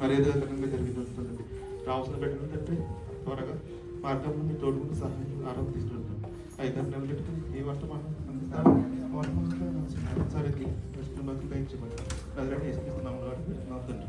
మర్యాదకరంగా జరిగిపోతుంది. రావాల్సిన పెట్టిన తండ్రి త్వరగా మార్గం నుండి తోడుకుని సహాయం ఆరోగ్యం తీసుకుంటాం. 5 నిలబెట్టుకుని ఈ వర్తమానం అందిస్తాను. సరే బతులు దయించబడి ప్రజలను వేసుకుంటున్నాము తండ్రి.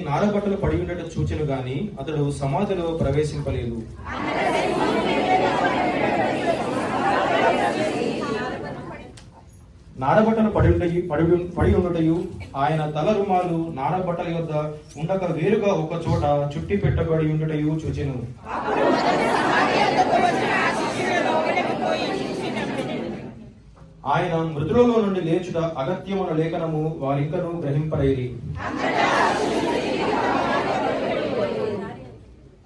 నారబట్టలు పడి ఉండటం చూచెను గాని అతడు సమాధిలో ప్రవేశింపలేదు. నారబట్టలు పడి ఉండటయు ఆయన తల రుమాలు నారబట్టల యొద్ద ఉండక వేరుగా ఒక చోట చుట్టి పెట్టబడి ఉండటయు చూచెను. ఆయన మృతులలో నుండి లేచుట అగత్యమున లేఖనము వారింకను గ్రహింపరైరి.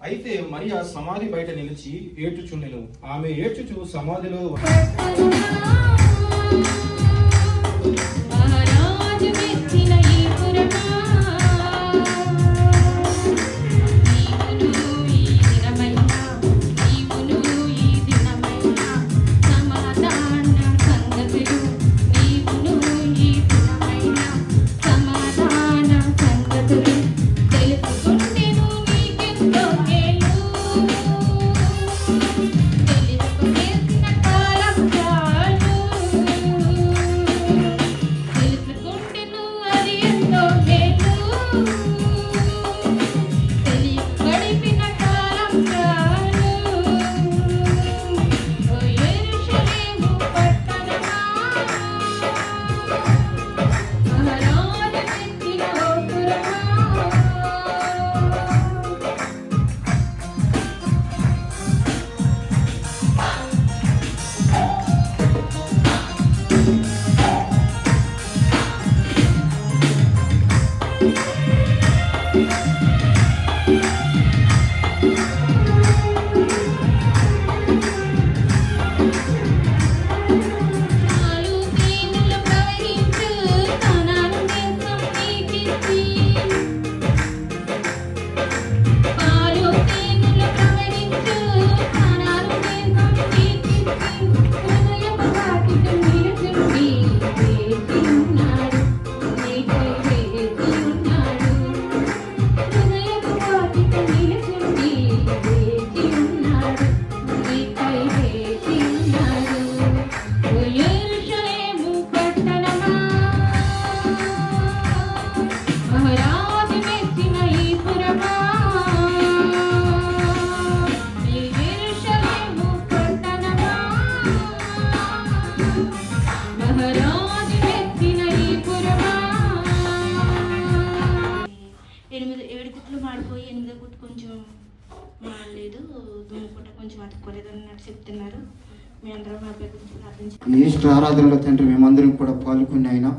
అయితే మరియా సమాధి బయట నిలిచి ఏడ్చుచుండెను. ఆమె ఏడ్చుచు సమాధిలో మాడిపోయి 8వ గుట్టు కొంచెం మాడలేదు, దుమ్ముకుంట కొంచెం అతుక్కోలేదు అన్నట్టు చెప్తున్నారు. మీ అందరం మా అబ్బాయి గురించి ప్రార్థించారు. ఈస్టర్ ఆరాధనలో తండ్రి మేమందరం కూడా పాల్గొని అయినా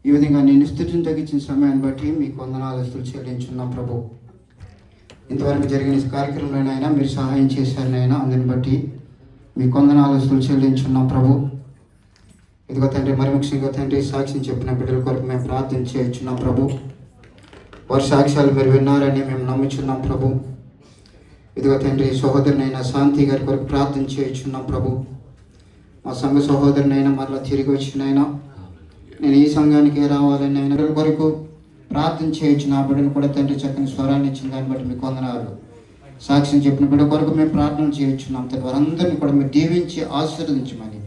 ఈ విధంగా నేను స్థుతిని తగ్గించిన సమయాన్ని బట్టి మీకు వందనాలు చెల్లించున్నాం ప్రభు. ఇంతవరకు జరిగిన కార్యక్రమంలో అయినా మీరు సహాయం చేశారనైనా అందుని బట్టి మీకు వందనాలు చెల్లించున్నాం ప్రభు. ఇదిగో తండ్రి మరి ముఖ్యంగా తండ్రి సాక్ష్యం చెప్పిన బిడ్డల కొరకు మేము ప్రార్థన చేయించున్నాం ప్రభు. వారి సాక్ష్యాలు మీరు విన్నారని మేము నమ్ముచున్నాం ప్రభు. ఇదిగో తండ్రి సహోదరునైనా శాంతి గారి కొరకు ప్రార్థన చేయించున్నాం ప్రభు. మా సంఘ సహోదరునైనా మరలా తిరిగి వచ్చినైనా నేను ఈ సంఘానికి రావాలని ఆయన కొరకు ప్రార్థన చేయొచ్చు. నా బిడ్డను కూడా తండ్రి చక్కని స్వరాన్ని ఇచ్చిన దాన్ని బట్టి మీకు వందనాలు. సాక్ష్యం చెప్పిన బిడ్డ కొరకు మేము ప్రార్థన చేయించున్నాం. తండ్రి వారందరినీ కూడా మీరు దీవించి ఆశీర్వదించమని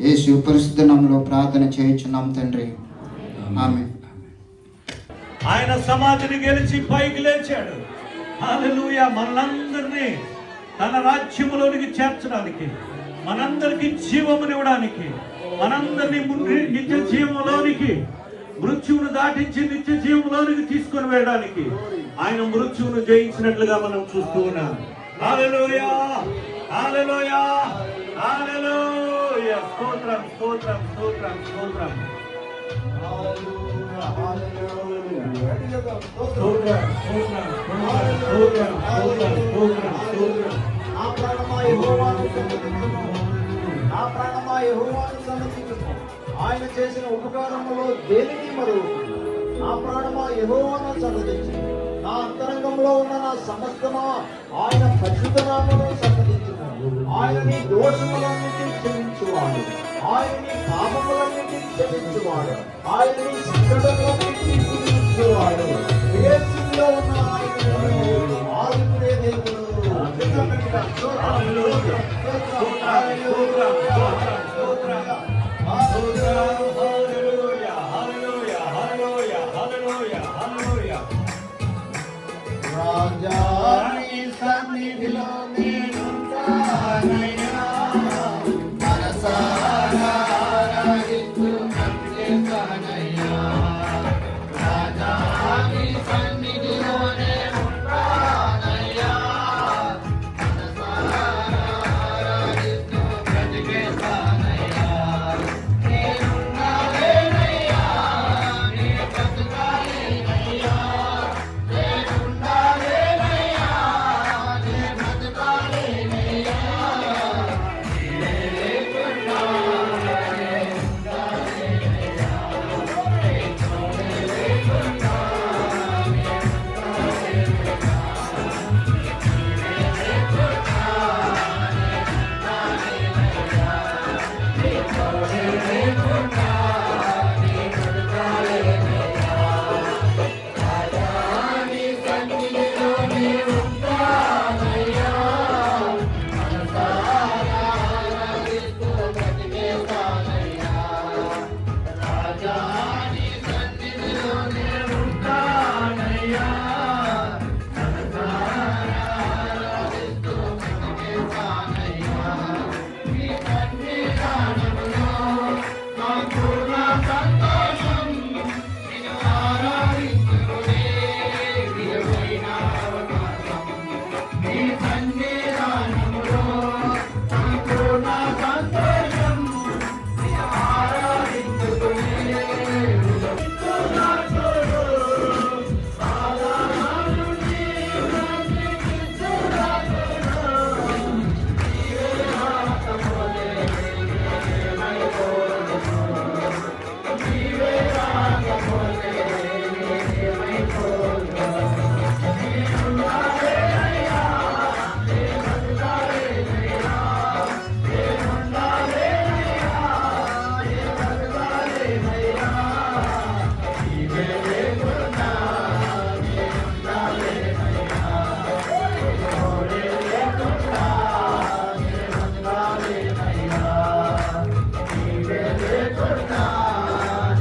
యేసు పరిశుద్ధ నామములో ప్రార్థన చేయించున్నాం తండ్రి, ఆమేన్. ఆయన సమాధిని గెలిచి పైకి లేచాడు. హల్లెలూయా. మనందరినీ తన రాజ్యములోనికి చేర్చడానికి, మనందరికీ జీవమునివ్వడానికి, మనందరినీ నిత్య జీవంలోనికి, మృత్యువును దాటించి నిత్య జీవంలోనికి తీసుకొని వెళ్ళడానికి ఆయన మృత్యువును జయించినట్లుగా మనం చూస్తూ ఉన్నాం. హల్లెలూయా. హల్లెలూయా హల్లెలూయా స్తోత్రం స్తోత్రం స్తోత్రం స్తోత్రం నా ప్రాణమా యెహోవాను సన్నతించుము. ఆయన చేసిన ఉపకారములో దేనికి మరువకు. నా ప్రాణమా యెహోవాను సన్నతించు. నా అంతరంగంలో ఉన్న నా సమస్తమా ఆయన పరిశుద్ధ నామమును సన్నతించుము. ఆయన నీ దోషములన్నిటినీ క్షమించువాడు. ఆయన నీ పాపములన్నిటినీ క్షమించువాడు. ఆయన నీ సంకటములన్నిటినీ తీర్చువాడు. యేసులో ఉన్న ఆయన ఆదుకునే దేవుడు. రాజా నీ సన్నిధిలో నేనుంటానయ్యా. మనసారా ఆరాధిస్తూ నమ్మిస్తానయ్యా. రాజా నీ సన్నిధిలో నేనుంటానయ్యా. మనసారా ఆరాధిస్తూ బ్రతికేస్తానయ్యా. నేనున్నావేనయ్యా, నీ బ్రతుకాలేనయ్యా. నేనున్నావేనయ్యా, నీ బ్రతుకాలేనయ్యా. నీవే లేకుండా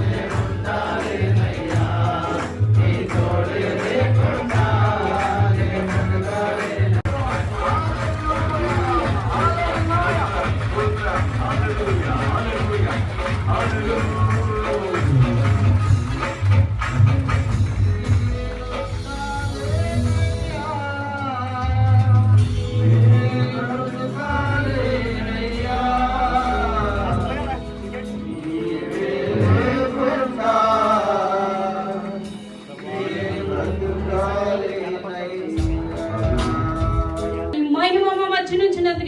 నేనుండాలేనయ్యా. నీ తోడే లేకుండా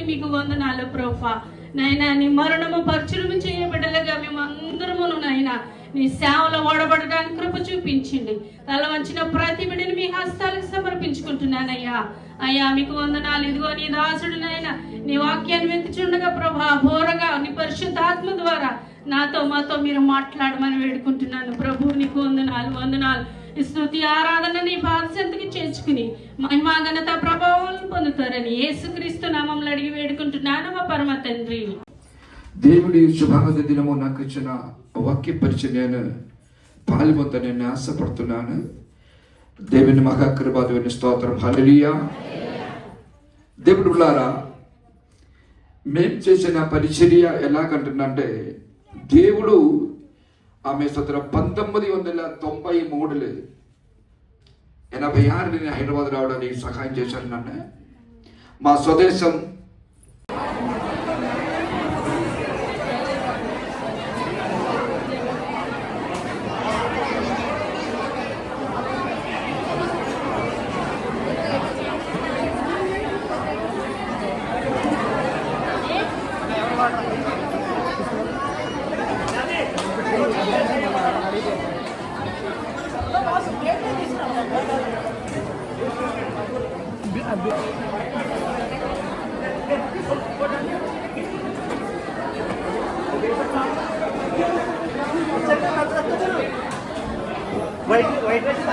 మీకు వందనాలు ప్రభువా. నాయనా నీ మరణము పరచులము చేయబడ్డలుగా మేము అందరమును నాయనా నీ సేవలో ఓడబడడానికి కృప చూపించండి. తల వంచిన ప్రతి బిడ్డని మీ హస్తాలకు సమర్పించుకుంటున్నానయ్యా. అయ్యా మీకు వందనాలు. ఇదిగో నీ దాసుడు నాయనా నీ వాక్యాన్ని వెతుచుండగా ప్రభా బోరగా నీ పరిశుద్ధాత్మ ద్వారా నాతో మాతో మీరు మాట్లాడమని వేడుకుంటున్నాను ప్రభు. నీకు వందనాలు వందనాలు. ఈ స్తుతి ఆరాధన నీ బాధ్యతకి చేర్చుకుని మహిమా ఘనత ప్రభావాలను పొందుతారని యేసుక్రీస్తు నామములో అడిగి వేడుకుంటున్నాను మా పరమ తండ్రి. దేవుడి శుభానంద దినము నాకు ఇచ్చిన వాక్య పరిచయం నేను పాల్గొంత నేను ఆశపడుతున్నాను. దేవుని మహాకృప దేవుని స్తోత్రం. హల్లెలూయా. దేవుడు బిడ్డలారా, మేం చేసిన పరిచర్య ఎలాగంటుందంటే దేవుడు ఆమె స్తోత్రం 1993 86 నేను హైదరాబాద్ రావడానికి సహాయం చేశాను. నన్ను మా స్వదేశం వైట్ రైస్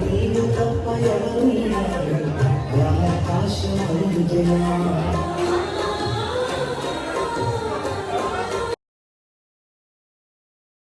నీవు తప్ప ఎవరున్నారు ఆకాశం